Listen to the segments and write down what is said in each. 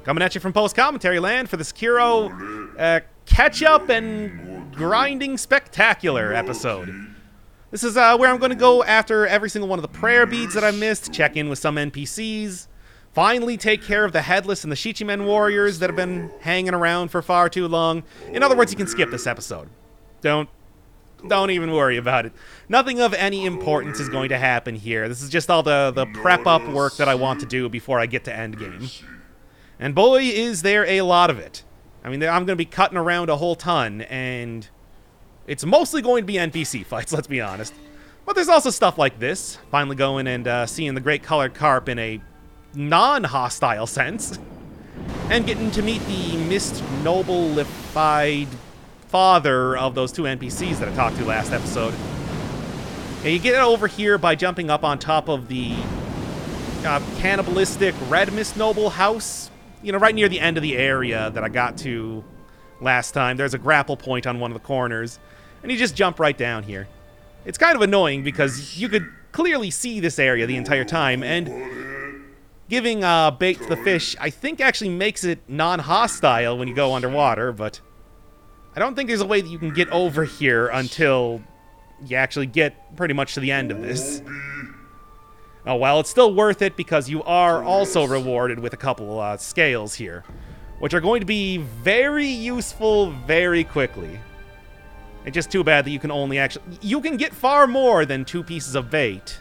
Coming at you from post-commentary land for the Sekiro catch-up and grinding spectacular episode. This is where I'm going to go after every single one of the prayer beads that I missed, check in with some NPCs, finally take care of the Headless and the Shichimen warriors that have been hanging around for far too long. In other words, you can skip this episode. Don't even worry about it. Nothing of any importance is going to happen here. This is just all the prep-up work that I want to do before I get to endgame. And boy, is there a lot of it. I mean, I'm going to be cutting around a whole ton, and it's mostly going to be NPC fights, let's be honest. But there's also stuff like this. Finally going and seeing the Great Colored Carp in a non-hostile sense. And getting to meet the Mist Noble-ified father of those two NPCs that I talked to last episode. And you get it over here by jumping up on top of the cannibalistic Red Mist Noble house. You know, right near the end of the area that I got to last time. There's a grapple point on one of the corners, and you just jump right down here. It's kind of annoying because you could clearly see this area the entire time, and giving bait to the fish, I think, actually makes it non-hostile when you go underwater, but I don't think there's a way that you can get over here until you actually get pretty much to the end of this. Oh, well, it's still worth it because you are also rewarded with a couple scales here, which are going to be very useful very quickly. It's just too bad that you can only actually... You can get far more than 2 pieces of bait.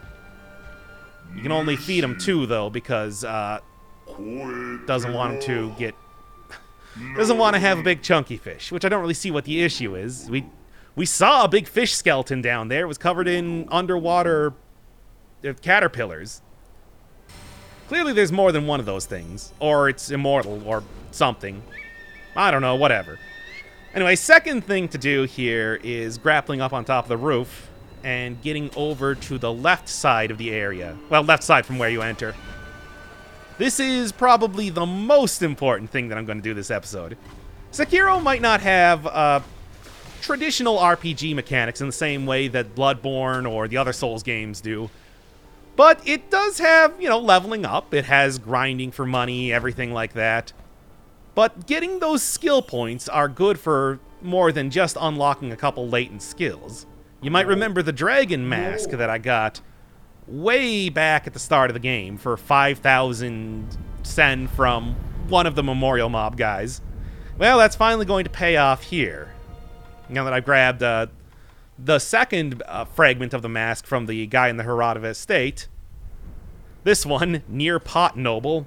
You can only feed him 2, though, because doesn't want him to get... doesn't want to have a big chunky fish, which I don't really see what the issue is. We saw a big fish skeleton down there. It was covered in underwater caterpillars. Clearly there's more than one of those things. Or it's immortal, or something. I don't know, whatever. Anyway, second thing to do here is grappling up on top of the roof and getting over to the left side of the area. Well, left side from where you enter. This is probably the most important thing that I'm going to do this episode. Sekiro might not have traditional RPG mechanics in the same way that Bloodborne or the other Souls games do. But it does have, you know, leveling up. It has grinding for money, everything like that. But getting those skill points are good for more than just unlocking a couple latent skills. You might remember the dragon mask that I got way back at the start of the game for 5,000 sen from one of the memorial mob guys. Well, that's finally going to pay off here. Now that I've grabbed the second fragment of the mask from the guy in the Hirata estate. This one, near Pot Noble.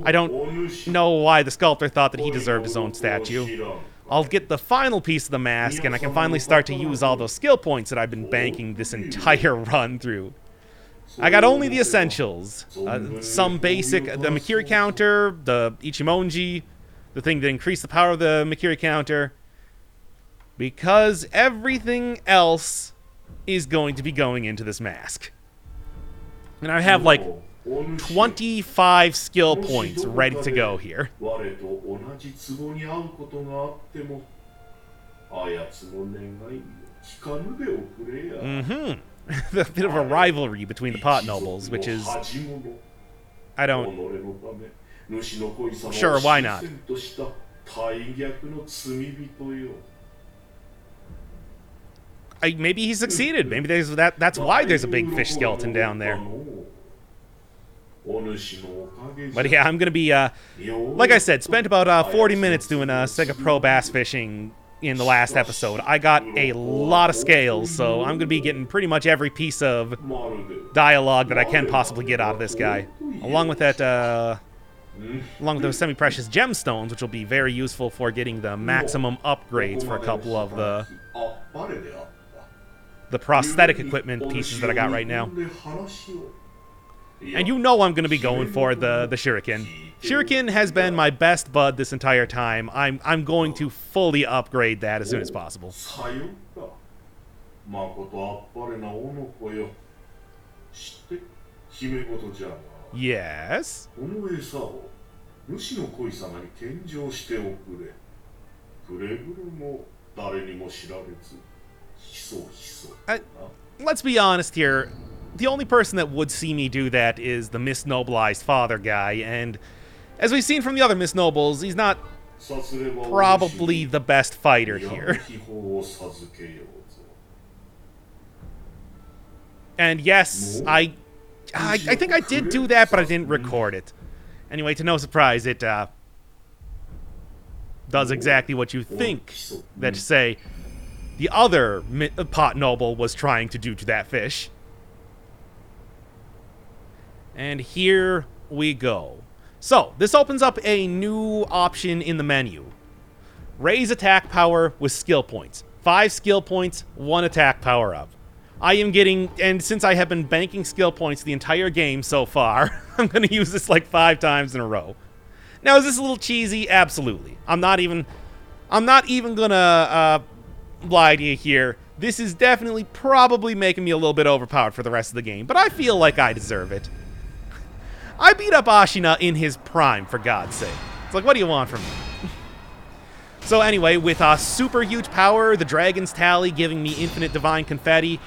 I don't know why the sculptor thought that he deserved his own statue. I'll get the final piece of the mask, and I can finally start to use all those skill points that I've been banking this entire run through. I got only the essentials. Some basic, the Mikiri counter, the Ichimonji, the thing that increased the power of the Mikiri counter, because everything else is going to be going into this mask. And I have like 25 skill points ready to go here. A bit of a rivalry between the pot nobles, which is... I don't... Sure, why not? Maybe he succeeded. Maybe there's that's why there's a big fish skeleton down there. But yeah, I'm going to be, like I said, spent about 40 minutes doing Sega Pro bass fishing in the last episode. I got a lot of scales, so I'm going to be getting pretty much every piece of dialogue that I can possibly get out of this guy. Along with that, along with those semi-precious gemstones, which will be very useful for getting the maximum upgrades for a couple of the prosthetic equipment pieces that I got right now. And you know I'm going to be going for the Shuriken. Shuriken has been my best bud this entire time. I'm going to fully upgrade that as soon as possible. Yes? Let's be honest here. The only person that would see me do that is the misnobilized father guy, and As we've seen from the other Miss Nobles, he's not probably the best fighter here. And yes, I think I did do that, but I didn't record it. Anyway, to no surprise, it does exactly what you think that, say, the other pot noble was trying to do to that fish. And here we go. So, this opens up a new option in the menu. Raise attack power with skill points. 5 skill points, 1 attack power up. I am getting, and since I have been banking skill points the entire game so far, I'm going to use this like 5 times in a row. Now, is this a little cheesy? Absolutely. I'm not even going to lie to you here. This is definitely probably making me a little bit overpowered for the rest of the game, but I feel like I deserve it. I beat up Ashina in his prime, for God's sake. It's like, what do you want from me? So anyway, with super huge power, the Dragon's Tally giving me infinite divine confetti,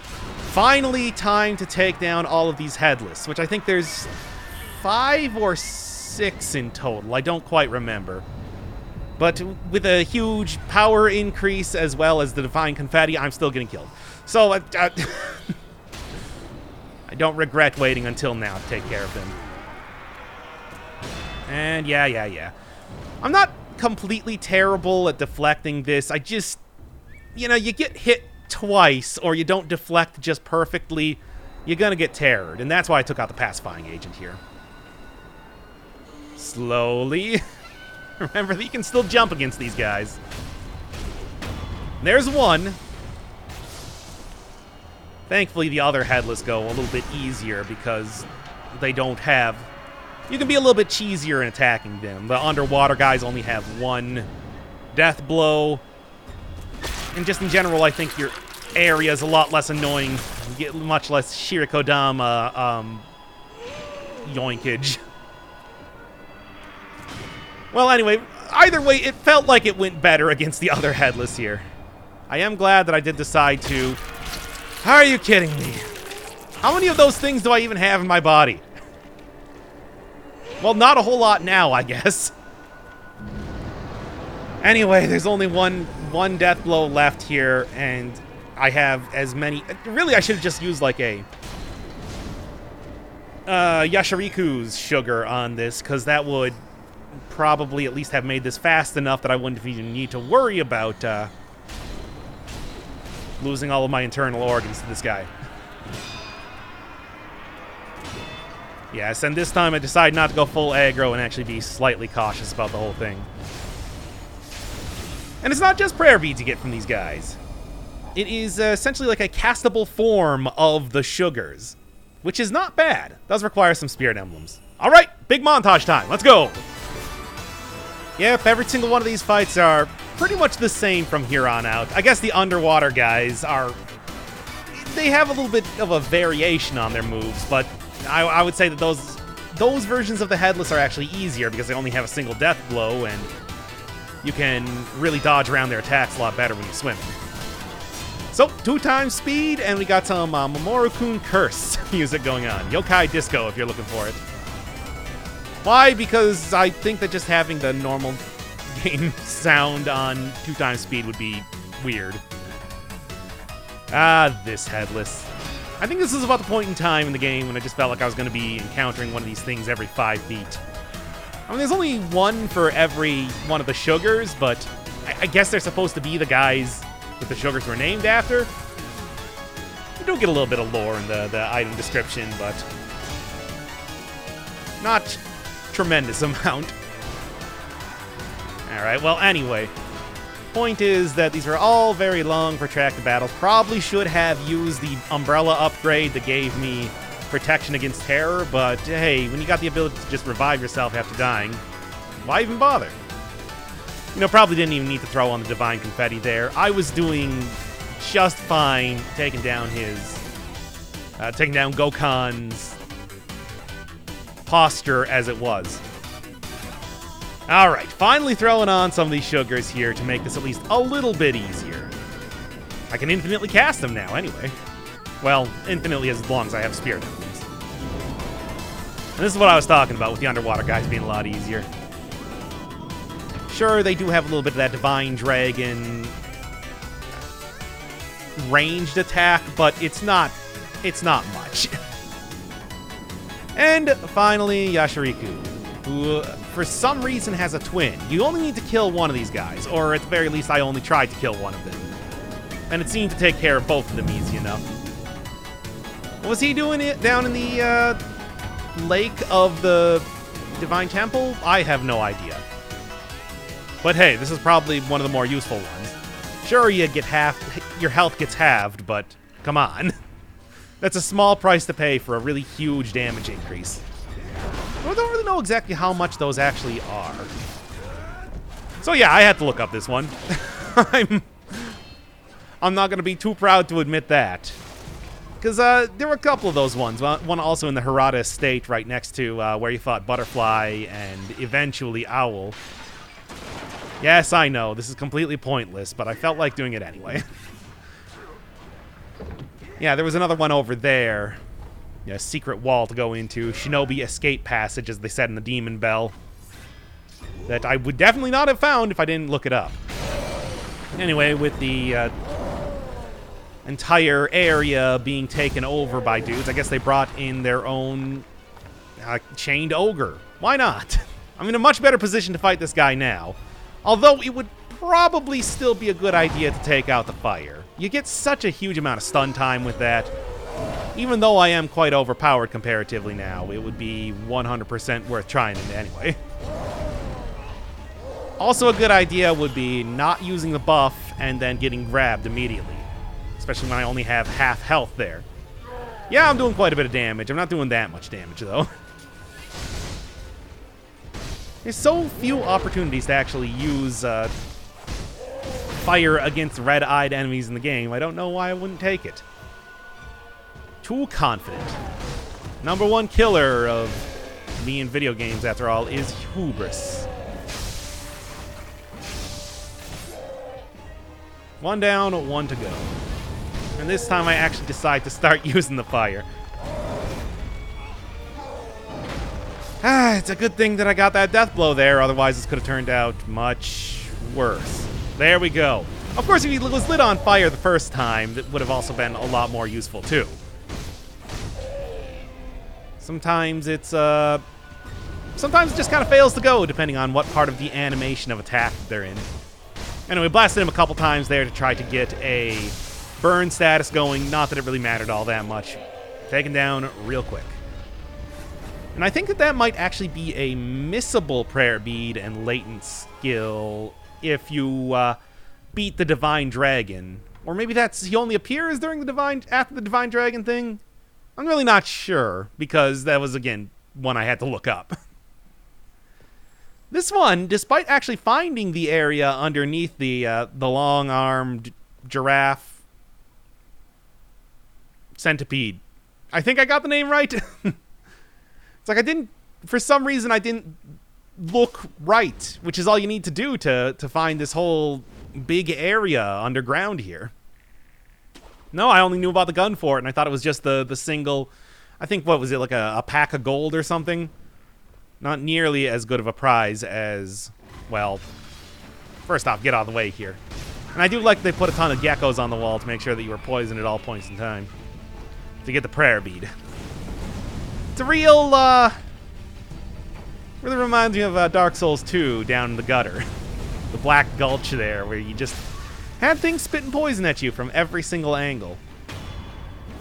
finally time to take down all of these Headless, which I think there's 5 or 6 in total. I don't quite remember. But with a huge power increase as well as the divine confetti, I'm still getting killed. So I don't regret waiting until now to take care of them. And yeah. I'm not completely terrible at deflecting this. I just, you get hit twice or you don't deflect just perfectly, you're gonna get terrored. And that's why I took out the pacifying agent here. Slowly. Remember that you can still jump against these guys. There's one. Thankfully, the other Headless go a little bit easier because they don't have... You can be a little bit cheesier in attacking them. The underwater guys only have 1 death blow. And just in general, I think your area is a lot less annoying. You get much less Shirikodama yoinkage. Well, anyway, either way, it felt like it went better against the other Headless here. I am glad that I did decide to... Are you kidding me? How many of those things do I even have in my body? Well, not a whole lot now, I guess. Anyway, there's only one death blow left here, and I have as many... Really, I should have just used, like, a... Yashiriku's sugar on this, because that would probably at least have made this fast enough that I wouldn't even need to worry about losing all of my internal organs to this guy. Yes, and this time I decided not to go full aggro and actually be slightly cautious about the whole thing. And it's not just prayer beads you get from these guys. It is essentially like a castable form of the sugars, which is not bad. Does require some spirit emblems. All right, big montage time. Let's go. Yep, every single one of these fights are pretty much the same from here on out. I guess the underwater guys are... They have a little bit of a variation on their moves, but I would say that those versions of the Headless are actually easier because they only have a single death blow, and you can really dodge around their attacks a lot better when you're swimming. So, 2 times speed, and we got some Mamoru-kun Curse music going on. Yokai Disco, if you're looking for it. Why? Because I think that just having the normal game sound on 2 times speed would be weird. Ah, this Headless. I think this is about the point in time in the game when I just felt like I was going to be encountering one of these things every 5 feet. I mean, there's only 1 for every one of the sugars, but I guess they're supposed to be the guys that the sugars were named after. You do get a little bit of lore in the item description, but not tremendous amount. Alright, well, anyway. Point is that these are all very long, protracted battles. Probably should have used the umbrella upgrade that gave me protection against terror, but hey, when you got the ability to just revive yourself after dying, why even bother? Probably didn't even need to throw on the divine confetti there. I was doing just fine taking down Gokhan's posture as it was. Alright, finally throwing on some of these sugars here to make this at least a little bit easier. I can infinitely cast them now, anyway. Well, infinitely as long as I have spirit emblems. And this is what I was talking about with the underwater guys being a lot easier. Sure, they do have a little bit of that Divine Dragon ranged attack, but it's not much. And finally, Yashariku, who for some reason has a twin. You only need to kill one of these guys, or at the very least, I only tried to kill one of them. And it seemed to take care of both of them easy enough. Was he doing it down in the lake of the Divine Temple? I have no idea. But hey, this is probably one of the more useful ones. Sure, you get your health gets halved, but come on. That's a small price to pay for a really huge damage increase. I don't really know exactly how much those actually are. So yeah, I had to look up this one. I'm not going to be too proud to admit that. Because there were a couple of those ones. One also in the Hirata estate right next to where you fought Butterfly and eventually Owl. Yes, I know, this is completely pointless, but I felt like doing it anyway. Yeah, there was another one over there. Yeah, secret wall to go into. Shinobi escape passage, as they said in the Demon Bell. That I would definitely not have found if I didn't look it up. Anyway, with the entire area being taken over by dudes, I guess they brought in their own chained ogre. Why not? I'm in a much better position to fight this guy now. Although it would probably still be a good idea to take out the fire. You get such a huge amount of stun time with that. Even though I am quite overpowered comparatively now, it would be 100% worth trying it anyway. Also a good idea would be not using the buff and then getting grabbed immediately. Especially when I only have half health there. Yeah, I'm doing quite a bit of damage. I'm not doing that much damage, though. There's so few opportunities to actually use fire against red-eyed enemies in the game. I don't know why I wouldn't take it. Too confident. Number one killer of me in video games, after all, is hubris. One down, one to go. And this time I actually decide to start using the fire. It's a good thing that I got that death blow there, otherwise this could have turned out much worse. There we go. Of course, if he was lit on fire the first time, that would have also been a lot more useful too. Sometimes it's, sometimes it just kind of fails to go, depending on what part of the animation of attack they're in. Anyway, blasted him a couple times there to try to get a burn status going. Not that it really mattered all that much. Taken down real quick. And I think that that might actually be a missable prayer bead and latent skill if you beat the Divine Dragon. Or maybe he only appears during after the Divine Dragon thing. I'm really not sure, because that was, again, one I had to look up. This one, despite actually finding the area underneath the long-armed giraffe centipede. I think I got the name right. It's like for some reason I didn't look right, which is all you need to do to find this whole big area underground here. No, I only knew about the gun for it, and I thought it was just the single, I think, what was it, like a pack of gold or something? Not nearly as good of a prize as, well, first off, get out of the way here. And I do like they put a ton of geckos on the wall to make sure that you were poisoned at all points in time. To get the prayer bead. It's a real, really reminds me of Dark Souls 2 down in the gutter. The Black Gulch there, where you just had things spitting poison at you from every single angle.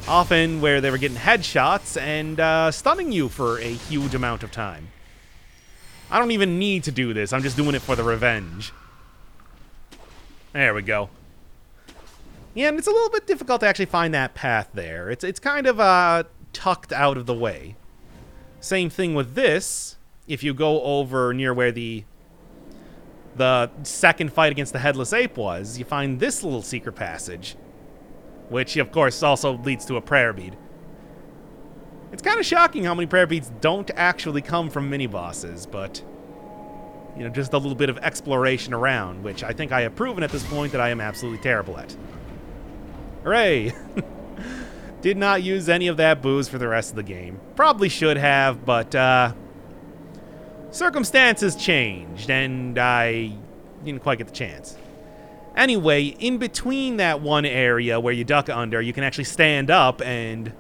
Often where they were getting headshots and stunning you for a huge amount of time. I don't even need to do this, I'm just doing it for the revenge. There we go. Yeah, and it's a little bit difficult to actually find that path there. It's kind of tucked out of the way. Same thing with this. If you go over near where the second fight against the Headless Ape was, you find this little secret passage, which, of course, also leads to a prayer bead. It's kind of shocking how many prayer beads don't actually come from mini-bosses, but, you know, just a little bit of exploration around, which I think I have proven at this point that I am absolutely terrible at. Hooray! Did not use any of that booze for the rest of the game. Probably should have, but circumstances changed, and I didn't quite get the chance. Anyway, in between that one area where you duck under, you can actually stand up and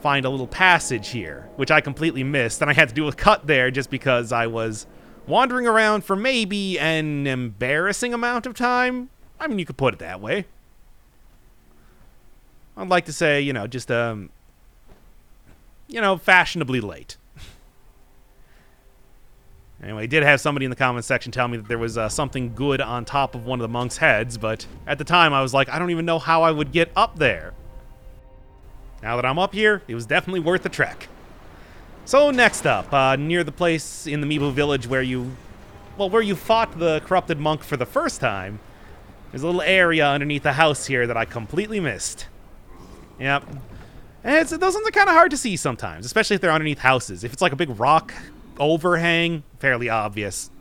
find a little passage here, which I completely missed, and I had to do a cut there just because I was wandering around for maybe an embarrassing amount of time. I mean, you could put it that way. I'd like to say, just, fashionably late. Anyway, I did have somebody in the comments section tell me that there was something good on top of one of the monks' heads, but at the time I was like, I don't even know how I would get up there. Now that I'm up here, it was definitely worth the trek. So next up, near the place in the Mibu village where you fought the corrupted monk for the first time, there's a little area underneath the house here that I completely missed. Yep. And those ones are kind of hard to see sometimes, especially if they're underneath houses. If it's like a big rock overhang, fairly obvious.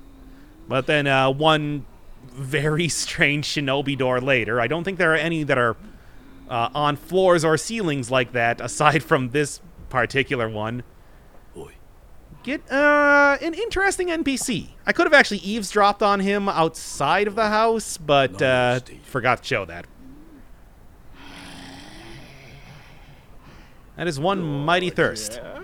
But then one very strange shinobi door later, I don't think there are any that are on floors or ceilings like that, aside from this particular one. Get an interesting NPC. I could have actually eavesdropped on him outside of the house, but forgot to show that. That is one mighty thirst. I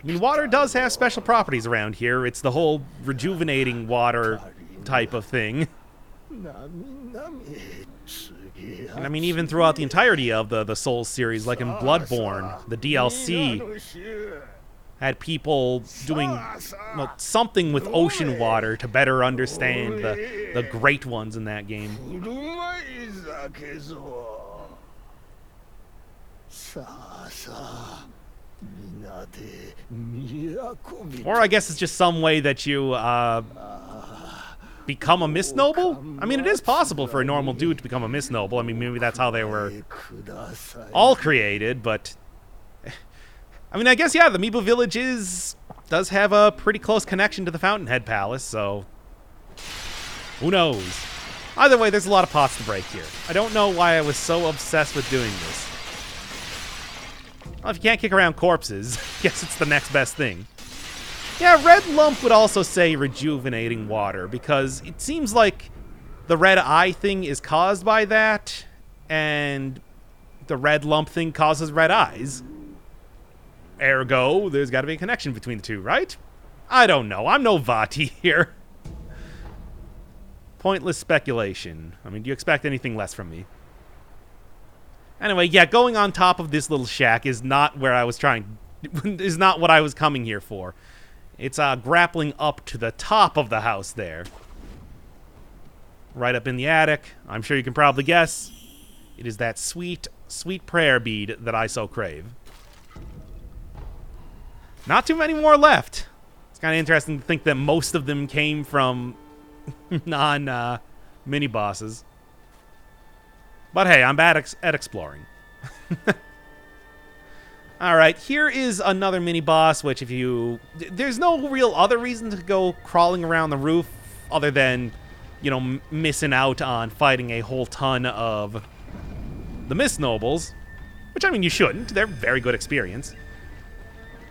mean, water does have special properties around here. It's the whole rejuvenating water type of thing. And I mean, even throughout the entirety of the Souls series, like in Bloodborne, the DLC had people doing something with ocean water to better understand the great ones in that game. Or I guess it's just some way that you become a Mist Noble? I mean, it is possible for a normal dude to become a Mist Noble. I mean, maybe that's how they were all created, but I mean, I guess, yeah, the Mibu Village does have a pretty close connection to the Fountainhead Palace, so who knows? Either way, there's a lot of pots to break here. I don't know why I was so obsessed with doing this. Well, if you can't kick around corpses, I guess it's the next best thing. Yeah, Red Lump would also say rejuvenating water, because it seems like the red eye thing is caused by that, and the red lump thing causes red eyes. Ergo, there's got to be a connection between the two, right? I don't know. I'm no Vati here. Pointless speculation. I mean, do you expect anything less from me? Anyway, yeah, going on top of this little shack is not where I was is not what I was coming here for. It's grappling up to the top of the house there. Right up in the attic. I'm sure you can probably guess. It is that sweet, sweet prayer bead that I so crave. Not too many more left. It's kind of interesting to think that most of them came from non-mini-bosses. But hey, I'm bad at exploring. Alright, here is another mini-boss, which if you... There's no real other reason to go crawling around the roof other than, missing out on fighting a whole ton of the Mist Nobles. Which, I mean, you shouldn't. They're very good experience.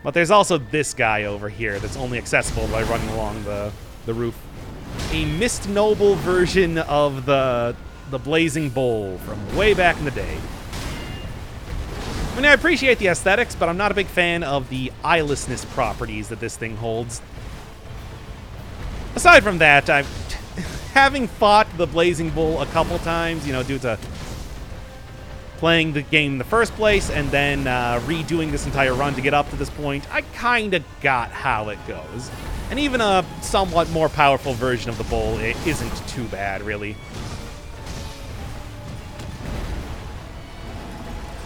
But there's also this guy over here that's only accessible by running along the roof. A Mist Noble version of the Blazing Bowl from way back in the day. I mean, I appreciate the aesthetics, but I'm not a big fan of the eyelessness properties that this thing holds. Aside from that, having fought the Blazing Bull a couple times, due to playing the game in the first place and then redoing this entire run to get up to this point, I kind of got how it goes. And even a somewhat more powerful version of the bull isn't too bad, really.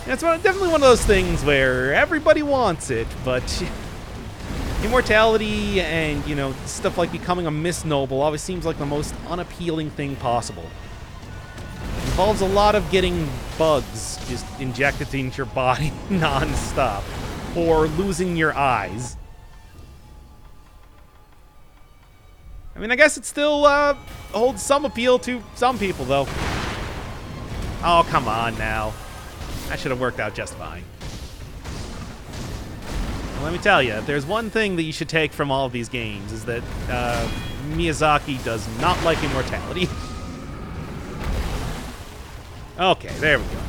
It's definitely one of those things where everybody wants it, but immortality and, stuff like becoming a Mist Noble always seems like the most unappealing thing possible. It involves a lot of getting bugs just injected into your body non-stop, or losing your eyes. I mean, I guess it still holds some appeal to some people, though. Oh, come on now. That should have worked out just fine. Well, let me tell you, if there's one thing that you should take from all of these games is that Miyazaki does not like immortality. Okay, there we go.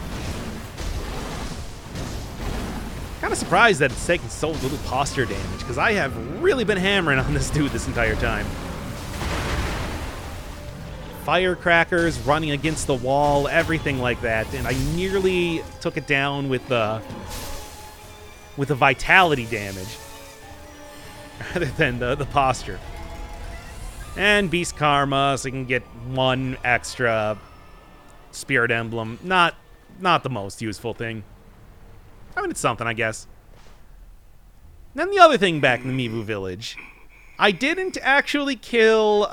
Kind of surprised that it's taking so little posture damage, because I have really been hammering on this dude this entire time. Firecrackers running against the wall, everything like that, and I nearly took it down with the vitality damage rather than the posture. And Beast Karma, so you can get one extra Spirit Emblem. Not the most useful thing. I mean, it's something, I guess. Then the other thing back in the Mibu village. I didn't actually kill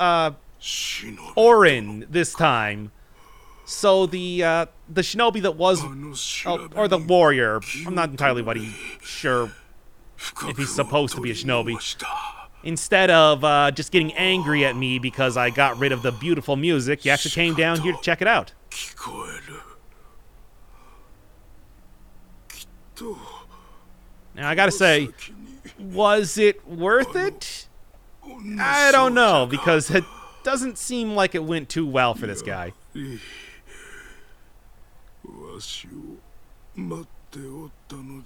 Orin this time. So the shinobi that was... or the warrior. I'm not entirely sure if he's supposed to be a shinobi. Instead of just getting angry at me because I got rid of the beautiful music, he actually came down here to check it out. Now, I gotta say, was it worth it? I don't know, because it doesn't seem like it went too well for this guy.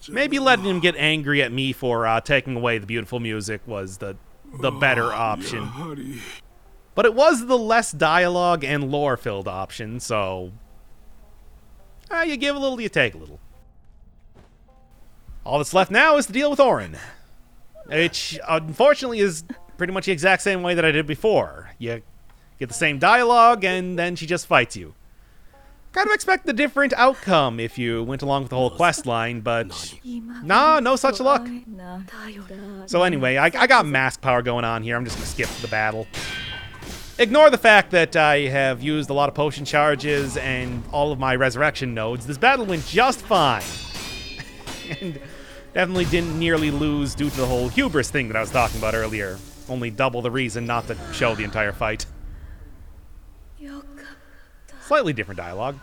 Maybe letting him get angry at me for taking away the beautiful music was the better option. But it was the less dialogue and lore-filled option, so... you give a little, you take a little. All that's left now is to deal with Orin. Which, unfortunately, is pretty much the exact same way that I did before. You get the same dialogue, and then she just fights you. Kind of expect a different outcome if you went along with the whole quest line, but nah, no such luck. So anyway, I got mask power going on here. I'm just going to skip the battle. Ignore the fact that I have used a lot of potion charges and all of my resurrection nodes. This battle went just fine. And definitely didn't nearly lose due to the whole hubris thing that I was talking about earlier. Only double the reason not to show the entire fight. Slightly different dialogue.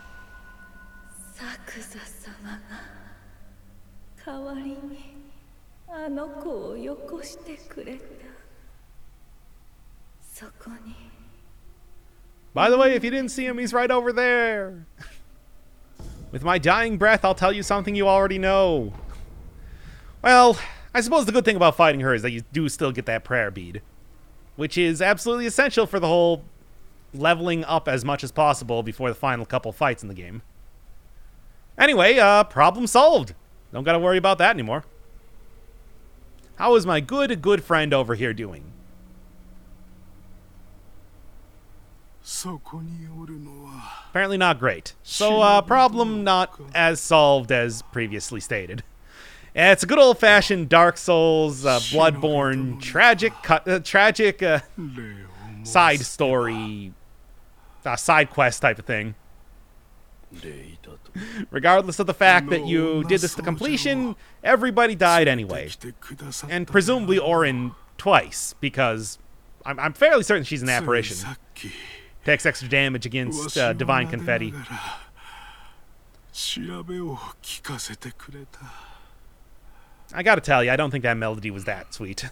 By the way, if you didn't see him, he's right over there. With my dying breath, I'll tell you something you already know. Well, I suppose the good thing about fighting her is that you do still get that prayer bead, which is absolutely essential for the whole leveling up as much as possible before the final couple fights in the game. Anyway, problem solved. Don't gotta worry about that anymore. How is my good friend over here doing? Apparently not great. So, problem not as solved as previously stated. It's a good old-fashioned Dark Souls, Bloodborne, tragic side story, side quest type of thing. Regardless of the fact that you did this to completion, everybody died anyway. And presumably Orin twice, because I'm fairly certain she's an apparition. Takes extra damage against divine confetti. I gotta tell you, I don't think that melody was that sweet.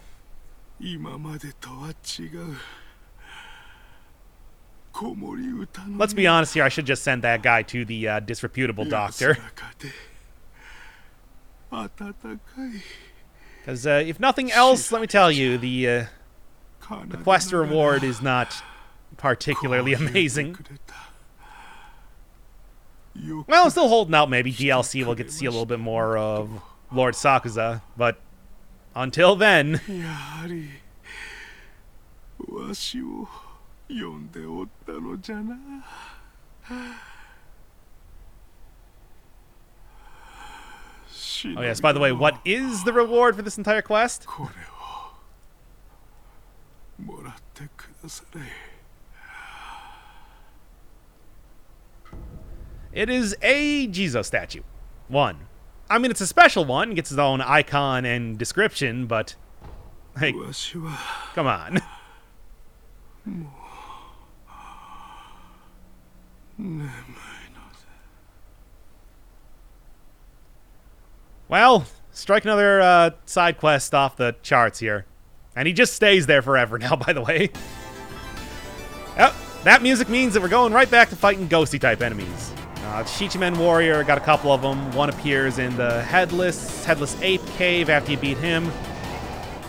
Let's be honest here, I should just send that guy to the disreputable doctor. Because if nothing else, let me tell you, the quest reward is not particularly amazing. Well, I'm still holding out. Maybe DLC will get to see a little bit more of Lord Sakuza, but until then... Oh yes, by the way, what is the reward for this entire quest? It is a Jizo statue. One. I mean, it's a special one. It gets its own icon and description, but... Hey, come on. Well, strike another side quest off the charts here. And he just stays there forever now, by the way. Yep, that music means that we're going right back to fighting ghosty-type enemies. Shichimen Warrior, got a couple of them. One appears in the Headless Ape Cave after you beat him.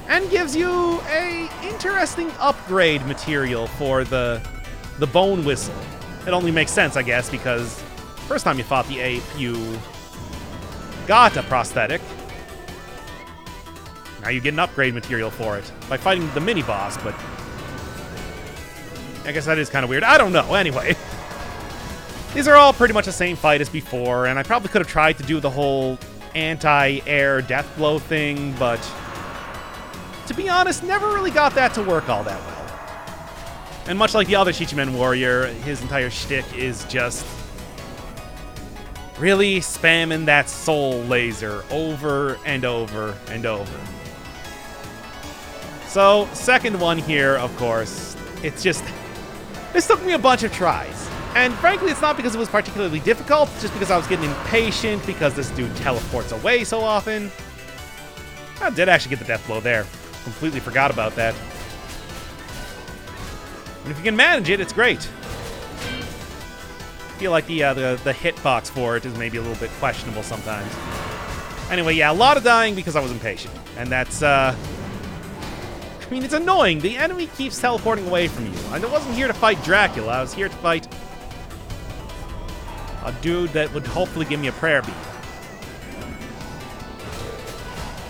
And gives you a interesting upgrade material for the Bone Whistle. It only makes sense, I guess, because first time you fought the ape, you got a prosthetic. Now you get an upgrade material for it by fighting the mini-boss, but I guess that is kind of weird. I don't know. Anyway, these are all pretty much the same fight as before, and I probably could have tried to do the whole anti-air death blow thing, but to be honest, never really got that to work all that well. And much like the other Shichimen Warrior, his entire shtick is just really spamming that soul laser over and over and over. So, second one here, of course, it's just, this took me a bunch of tries. And frankly, it's not because it was particularly difficult, just because I was getting impatient because this dude teleports away so often. I did actually get the death blow there. Completely forgot about that. And if you can manage it, it's great. I feel like the hitbox for it is maybe a little bit questionable sometimes. Anyway, yeah, a lot of dying because I was impatient. And that's, I mean, it's annoying. The enemy keeps teleporting away from you. I wasn't here to fight Dracula. I was here to fight a dude that would hopefully give me a prayer bead.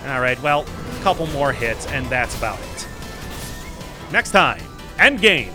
Alright, well, a couple more hits, and that's about it. Next time, Endgame.